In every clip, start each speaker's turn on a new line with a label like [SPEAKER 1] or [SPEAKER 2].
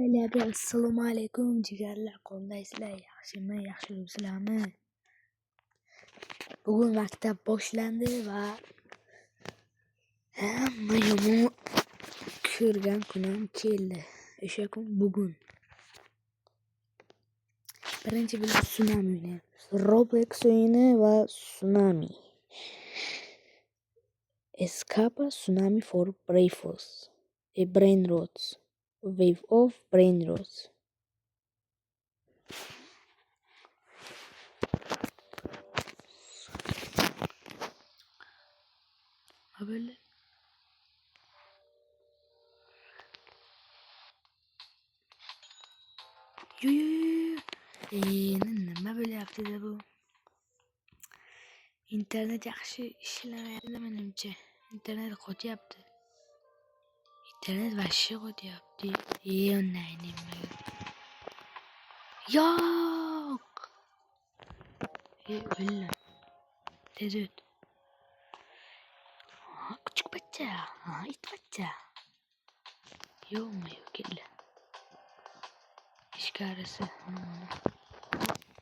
[SPEAKER 1] Beyler, assalomu alaykum jigarlar, qandaysizlar? Yaxshimi, yaxshi yuribsizlarmi? Bugun maktab boshlandi va hamma yomon ko'rgan kunim keldi. O'sha kun bugun. Birinchi bo'lib Tsunami o'ynaymiz. Roblox o'yini va Tsunami. Escape Tsunami for Brainrots. Brainrots. Wave of Brainrots. Böyle. Nima bo'lyapti bu? İnternet yaxshi ishlamayapti menimcha. İnternet qotyapti. İnternet vashshe qotyapti. Ondan nima? Yo'q. O'lla. Tez o't. Küçük bachcha. It bachcha. Yo'qmi, keldi. İşkarisi.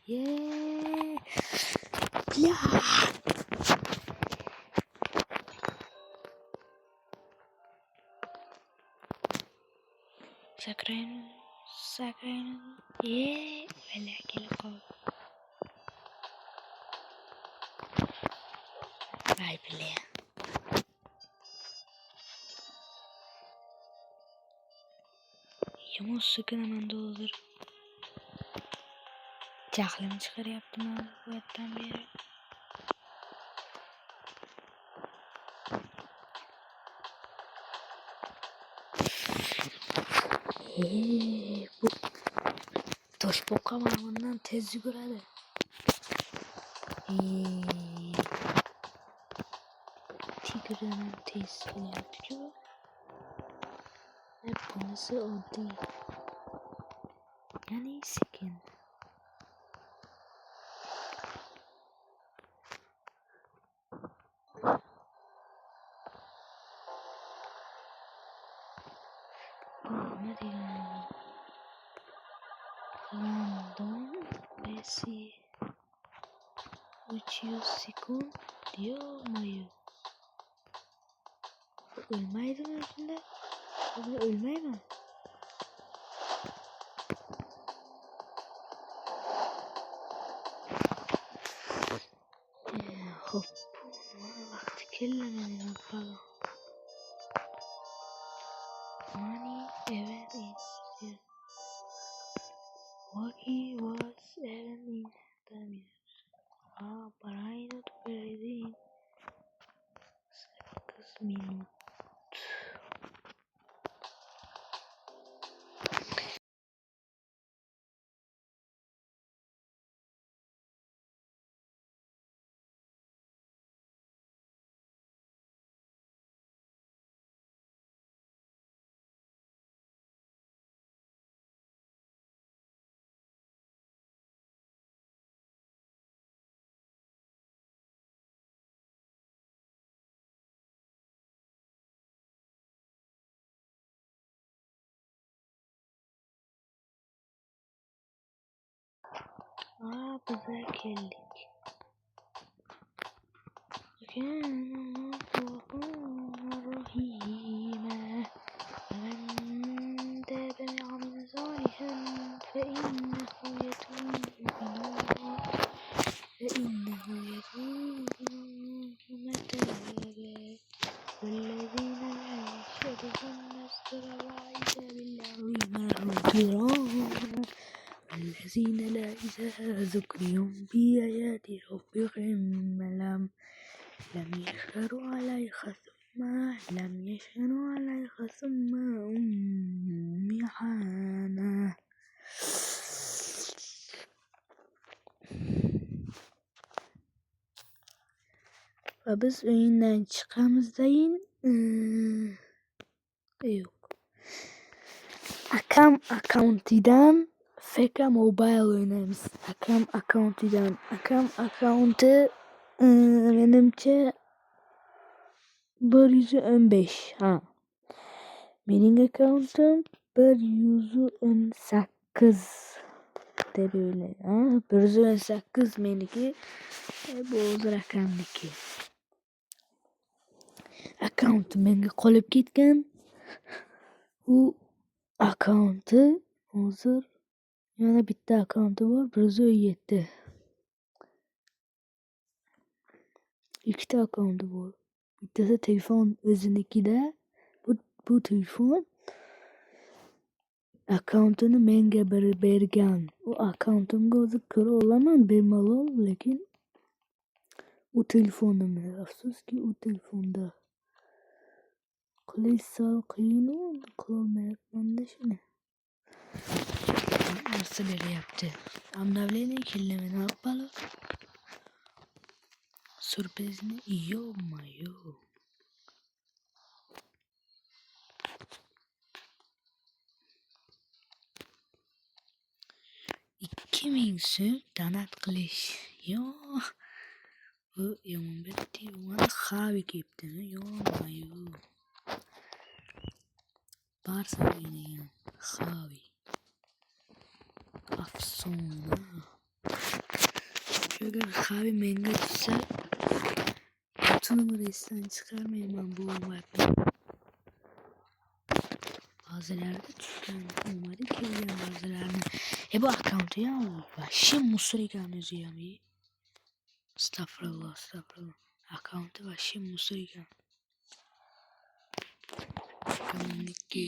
[SPEAKER 1] Ya. Sakrayın. Böyle gelip kal. Vay bile. Yomon sıkınaman doldur. Jahlim chiqaryaptimi bu yerdan beri? Bu toshboqa mana bundan tez yuguradi. Tigran tez kelyapti-ku. Bunisi oddiy. Ya'ni sekin. Ne diyor? Random Messi 300 sekund diyor muyum? Ölmeydi mi şimdi? Ölmey mi? Hop. Vakti kellemedi yapalım. Money event in Waki was event in Damir. Parayla tutuyordu. 8 minut. Bize geldik. Rahime ve beni amine zalihen fe innehu yetubu metebe vellezine la yeşhedune s-sıravaite billahi merhutirun والذين لا إذا ذكرهم بآيات ربهم لم يشهروا عليها ثم امتحانا ve biz oyundan çıkamızdayın. Yok. Akam account'idan FK Mobile oynayamiz. Akam account'u menimcha 115. Mening account'im 118 deb o'ylayman. 118 meniki, bu o'z raqamniki. Akkaunt menga qolib ketgan. U akkaunti hozir yana bitta akkaunti bor, 117. Ikkita akkaunti bor. Bittasi telefon o'zinikida. Bu telefon akkauntini menga biri bergan. U akkauntimga o'zi kira olaman bemalol, lekin u telefonimda. Afsuski, u telefonda qilish sal qiyin, qilolmayapman-da shuni. Narsa beryapti. Обновление keldimi, nima qilib? Surprizni, yo-mayo. 2000 so'm donat qilish. Yo, bu yomon berdi. Mana Xavi kelibdimi? Yo-mayo. Barsa o'ynagan Xavi. Afsona. Agar Xavi menga tushsa, butun resdan chiqarmayman bu omadni. Ba'zilarda tushgan, omadi kelgan ba'zilarni. Bu akkauntı ya, вообще мусор ekan o'zi ham. Astagfirullah. Akkauntı вообще мусор ekan. Akkaunti.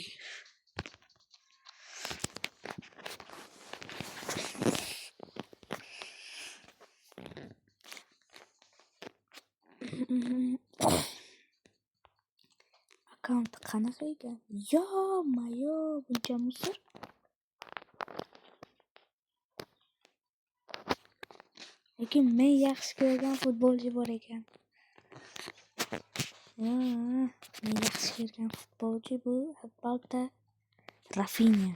[SPEAKER 1] Akkauntı qanaqa ekan? Yo-mayo, buncha musor. Lekin men yaxshi ko'rgan futbolchi bor ekan. Men yaxshi ko'rgan futbolchi bu albatta Rafinha.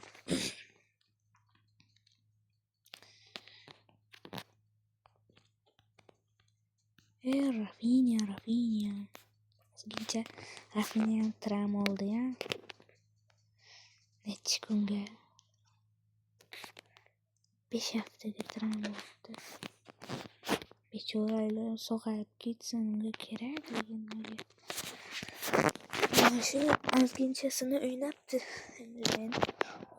[SPEAKER 1] Rafinha. O'zgacha Rafinha ham tram oldi ya. Necha kunga? 5 haftaga tram oldi. Bechoralar sog'ayib ketsin, unga kerak deganlarga. Mana shu ozginchasini o'ynabdi. Endi men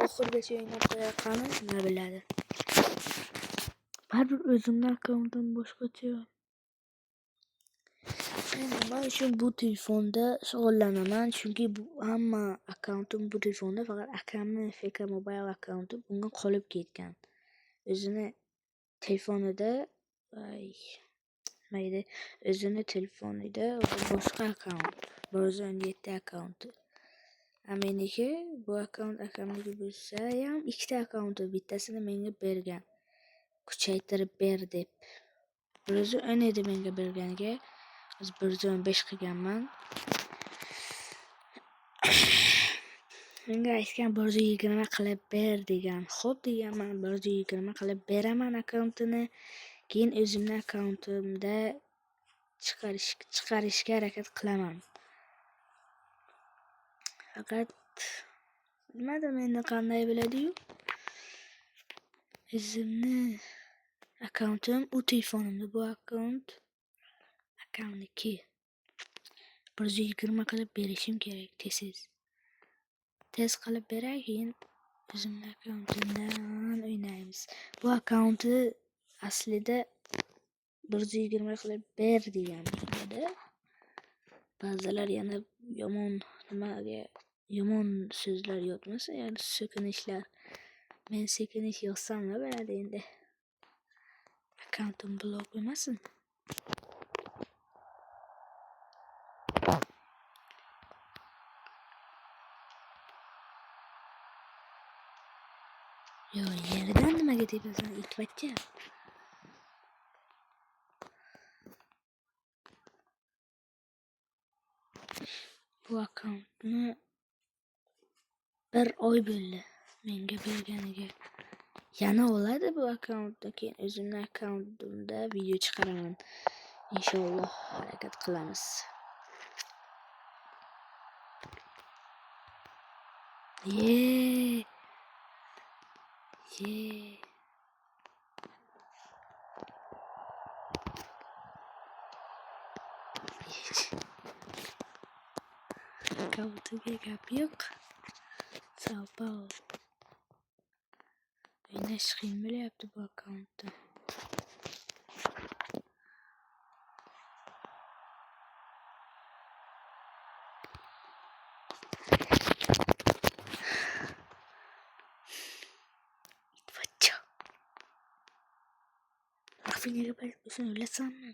[SPEAKER 1] oxirigacha o'ynab qo'yaqanim, nima biladi. Baribir o'zimning akkauntim boshqacha. Nima uchun bu telefonda shug'ullanaman? Chunki bu hamma akkauntim bu telefonda, faqat akamning FK Mobile akkaunti bunga qolib ketgan. O'zini telefonida boshqa akkaunt, 117 akkaunti. Meniki bu akkaunt akamniki bo'lsa ham ikkita akkaunti, bittasini menga bergan. Kuchaytirib ber deb. 117 menga berganiga 115 qilganman. Menga aytgan 120 qilib ber degan. Xo'p deganman, 120 qilib beraman akkauntini. Keyin o'zimning akkauntimda chiqarishga harakat qilaman. Faqat nimadir meni qanday biladi-yu? O'zimning akkauntim u telefonimda, bu akkaunti 120 qilib berishim kerak tez qilib beray, keyin o'zimning akkauntimdan o'ynaymiz. Bu akkauntni aslida 120 qilib ber deganman-da. Ba'zilar yana yomon so'zlar yozmasa, ya'ni so'kinishlar. Men so'kinish yozsam nima bo'ladi endi? Akkauntim blok bo'lmasin. Yo, yerdan nimaga tepasan, itbachcha? Bu akkauntni 1 oy bo'ldi menga berganiga. Yana oladi bu akkauntni, keyin o'zimning akkauntimda video chiqaraman. Inshaalloh harakat qilamiz. Ye. Ye. Kabutuga gap yo'q. Sağ ol. O'ynash qiyin bo'lyapti bu akkauntda. Vacha. Rafinaga o'zini o'ylasanmi?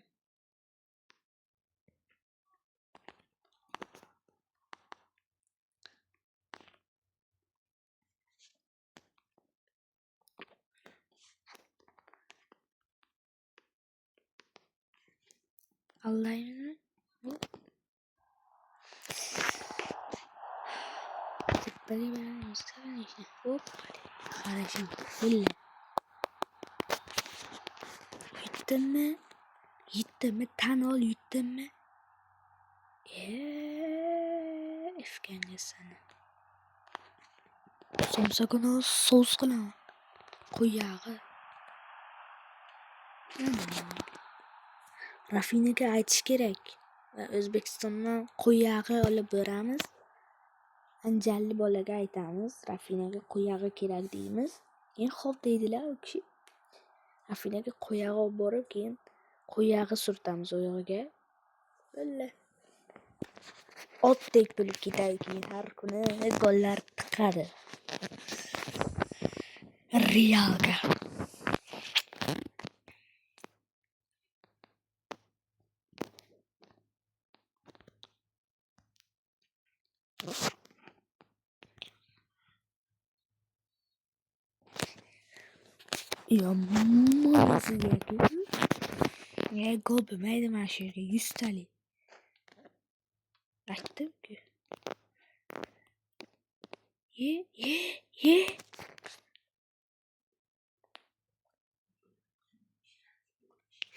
[SPEAKER 1] Allah'ını. Tepeli veren gösteren işte. Hop. Хорошо. Full. Yutdimmi? Tan ol, yutdimmi? Ifkanga seni. Somsagini sos qilaman. Qo'y yog'i. Rafinaga aytish kerak. O'zbekistondan qo'y yog'i olib boramiz. Anjalli bolaga aytamiz. Rafinaga qo'y yog'i kerak deymiz. Keyin xo'p deydilar u kishi. Rafinaga qo'y yog'i olib borib, keyin qo'y yog'i surtamiz oyog'iga. Billa. Otdek bo'lib ketadi keyin har kuni gollar tiqadi. Realga. Yomon sizlarga. Gol bo'lmaydi mana shu yerga 100 talik. Aytdim-ku. Ye.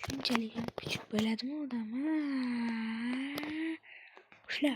[SPEAKER 1] Shunchalik ham kuchuk bo'ladimi odam? Ushla.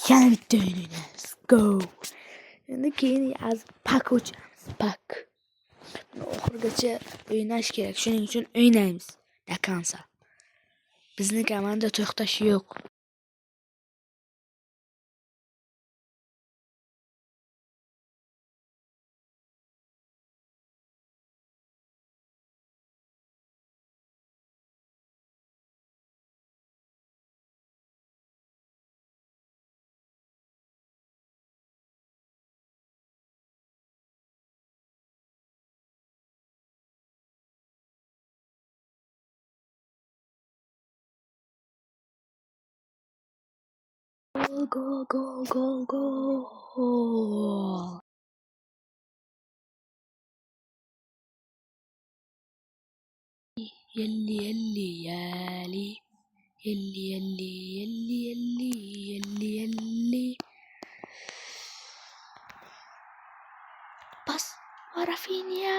[SPEAKER 1] Yana bitta o'ynaymiz. Go. Endi keyin az pak ochamiz. Pak. Oxirigacha o'ynash kerak. Shuning uchun o'ynaymiz. Dakansa. Bizni komanda to'xtash yo'q. Go. Yelli. Pas. Rafinha.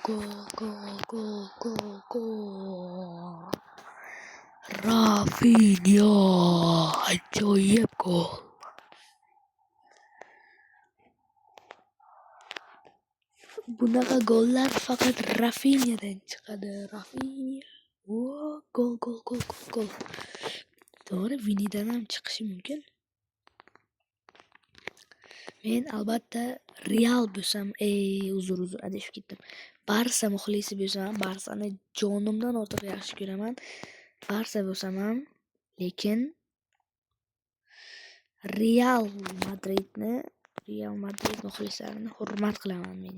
[SPEAKER 1] Gol. Rafinha. Ajoyib gol. Bunaqa gollar faqat Rafinhadan chiqadi. Rafinha. Gol. To'g'ri, Vinidan ham chiqishi mumkin. Men albatta Real bo'lsam, uzr, adashib ketdim. Barsa muxlisi bo'lsam, Barsani jonimdan ortiq yaxshi ko'raman. Barsa bo'lsam ham, lekin Real Madrid muxlislarini hurmat qilaman men.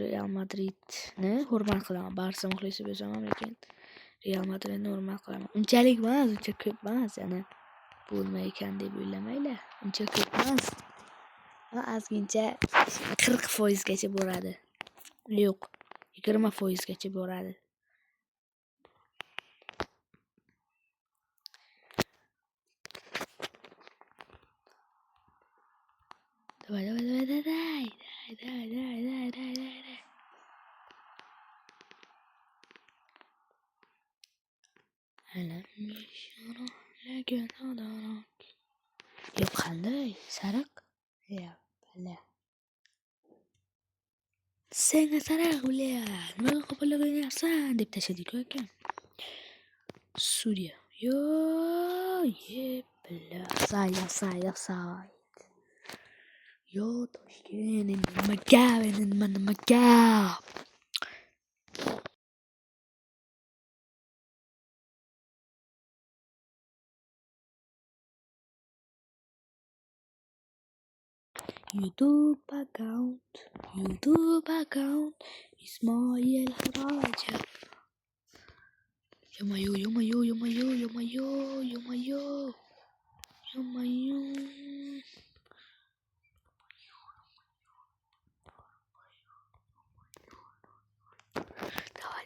[SPEAKER 1] Real Madridni hurmat qilaman. Barsa muxlisi bo'lsam ham, lekin Real Madridni hurmat qilaman. Unchalik emas, uncha ko'p emas, yana bo'lmaykan deb o'ylamanglar. Uncha ko'p emas. Ozgincha 40% gacha boradi. Yo'q, 20% gacha boradi. Давай. Yo'q, qanday? Sariq? Ya, bala. Senga sariq bля, nimaga qo'pollik qilyapsan deb tashladi-ku akam. Suriya. Yo, bля, say. Yo, Toshkent, nima gap? YouTube account, Ismoil Rajab. Yo-mayo.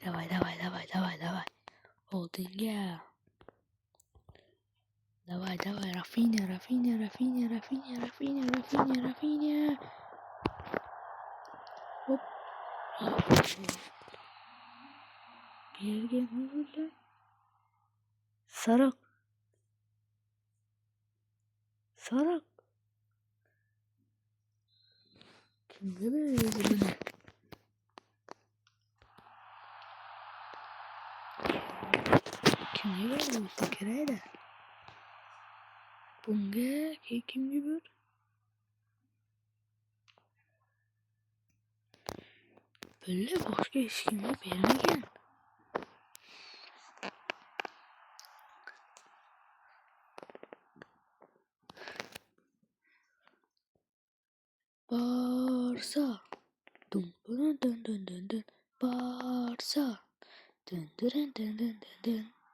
[SPEAKER 1] Давай. Oldinga. Давай, Rafinha. Hop. Yerga vurdi. Sariq. Kimga berdi buni? Kimga berdi bitta kiraydi? Bunga kimga berdi? Böyle boshqa hech kimga bermagan. Barsa. Dun. Barsa. Dun.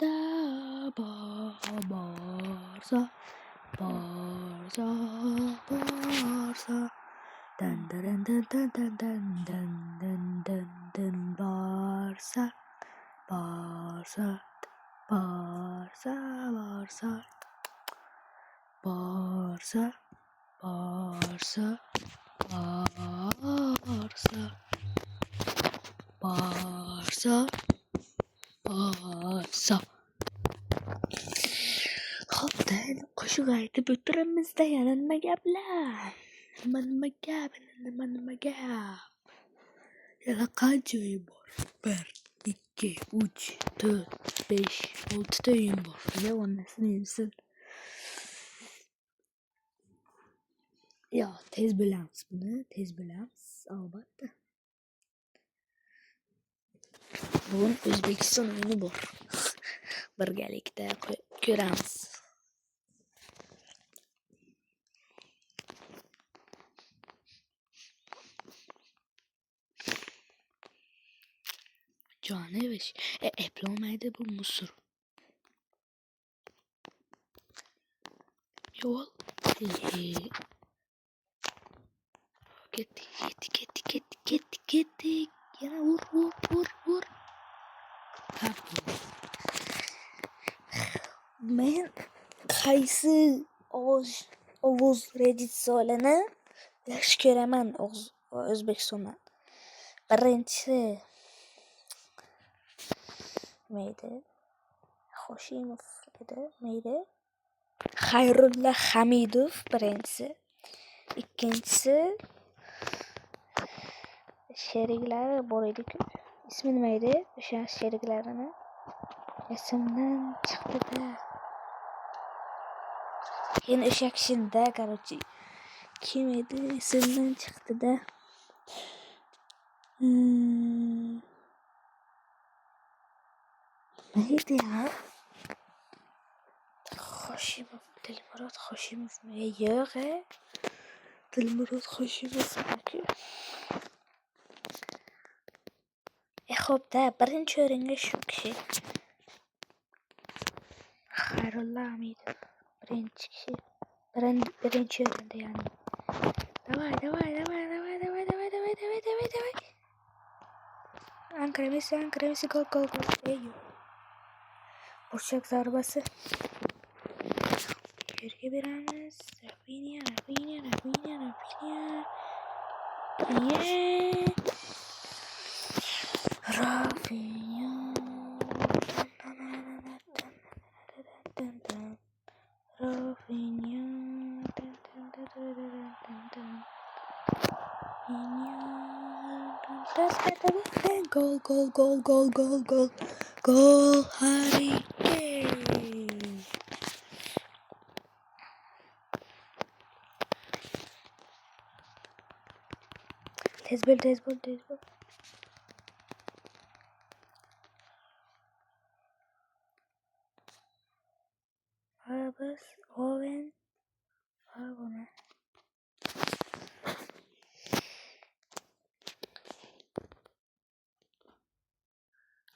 [SPEAKER 1] Da Barsa. Dun. Barsa. Xo'p, qo'shiq aytib o'tiramizda yana nima gaplar? Nima gap? Yana qancha o'yin bor? 1, 2, 3, 4, 5, 6 ta o'yin bor. Ya onasini yemsin. Yo, tez bilamiz, albatta. Bugun O'zbekiston o'yini bor. Birgalikda ko'ramiz. Jonevish. Eplolmaydi bu musur. Yo'l. Ketdik. Yana vur. Men qaysi Ovoz rejissyorini yaxshi ko'raman O'zbekistondan. Birinchisi mayda Hoshimov edi. Xayrulla Hamidov birinchisi. Ikkinchisi sheriklari bor edi-ku. Ismi nima edi? O'sha sheriklarini esimdan chiqdi-da. Keyin o'sha kishinda, короче, kim edi? Esimdan chiqdi-da. Neydi ya? Hoshimov, Dilmurod Hoshimovmi? Yo'q, Dilmurod Hoshimovniki. Xo'p-da, birinchi o'ringa shu kishi. Xayrulla Hamidov birinchi kishi. Birinchi o'rinda ya'ni. Давай. Ankara Messi gol. Ey yo'q. Burchak zarbasi. Yerga beramiz. Rafinha. Gol. Harry Kane. Tez bol. Bas. Owen. Buna.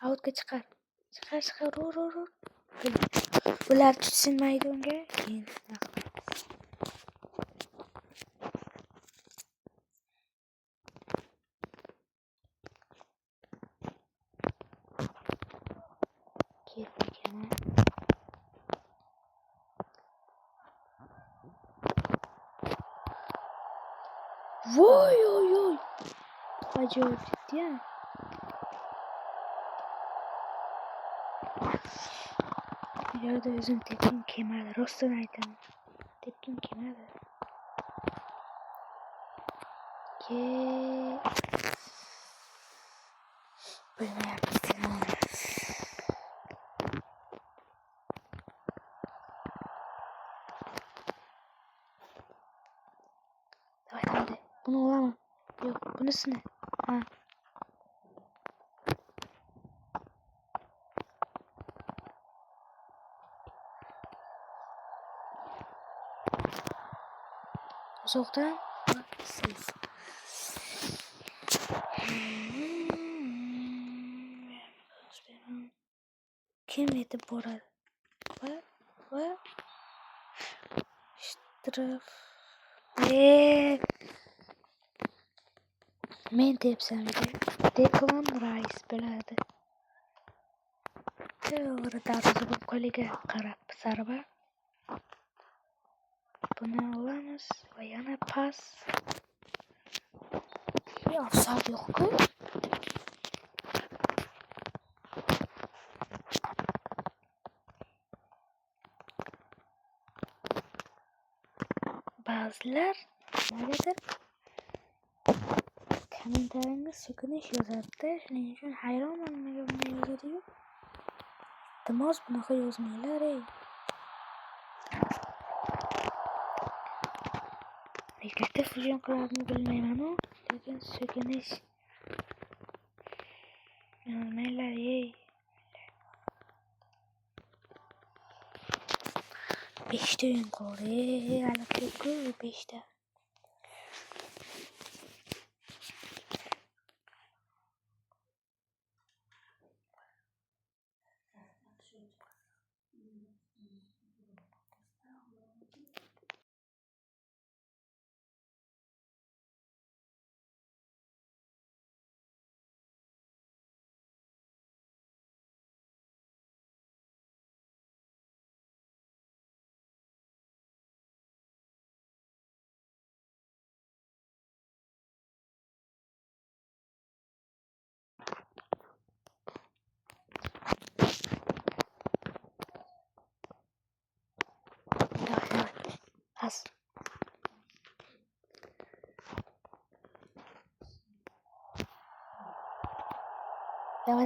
[SPEAKER 1] Outga chiqar. Ur. Ular tushsin maydonga. Keyin voy. Ajoyib ciddi-ya. Yo'da o'zim tepkim kelmadi. Rostdan aytaman. Tepkim kelmadi. Bilmayapman. Hadi. Bunu olamam. Yok, bunisini. Ha. Uzoqdan. Safe. Kim yetib boradi? Va shtraf. Men tepsam Declan Rice bo'ladi. To'g'ri, darvoza qo'liga qarab zarba. Buni olamiz va yana pas. Offside yo'q-ku. Ba'zilar nimagadir kommentariyga so'kinish yozadi-da, shuning uchun hayronman nimaga bunday yozadi-yu. Iltimos bunaqa yozmanglar, ey. Negativ hujum qiladimi bilmayman-u, lekin so'kinish yozmanglar, ey. 5 ta o'yin qoldi. Hali ko'p-ku 5 ta. Pas. Давай.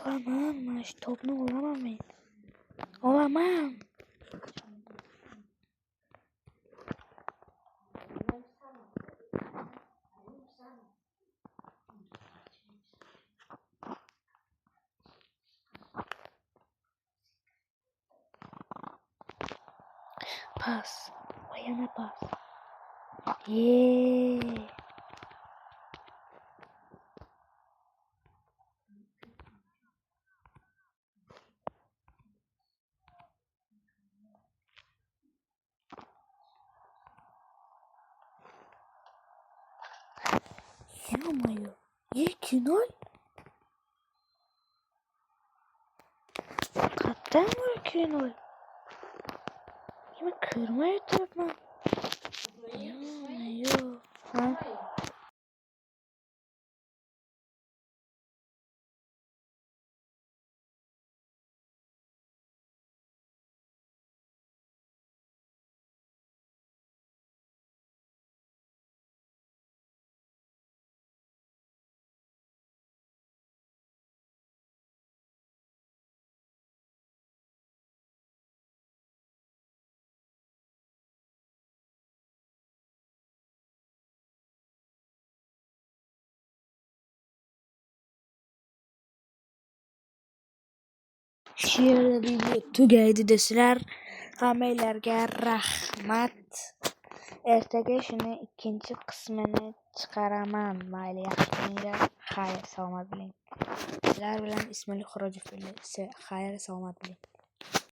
[SPEAKER 1] Olamam, şu topunu olamam ben. Olamam. Pas. O yana pas. Yeee. Yapmıyor. 2-0. Kaptan mı 2-0? Yine kırma yatıp mı? Yok. Ha? Şiirde video tugaydi desizlar. Hammalarga rahmat. Ertaga shuni ikkinchi qismini chiqaraman. Mayli, yaxshi bo'linglar. Xayr, salomat bo'ling. Sizlar bilan Ismoil Xurojov. Xayr, salomat bo'ling.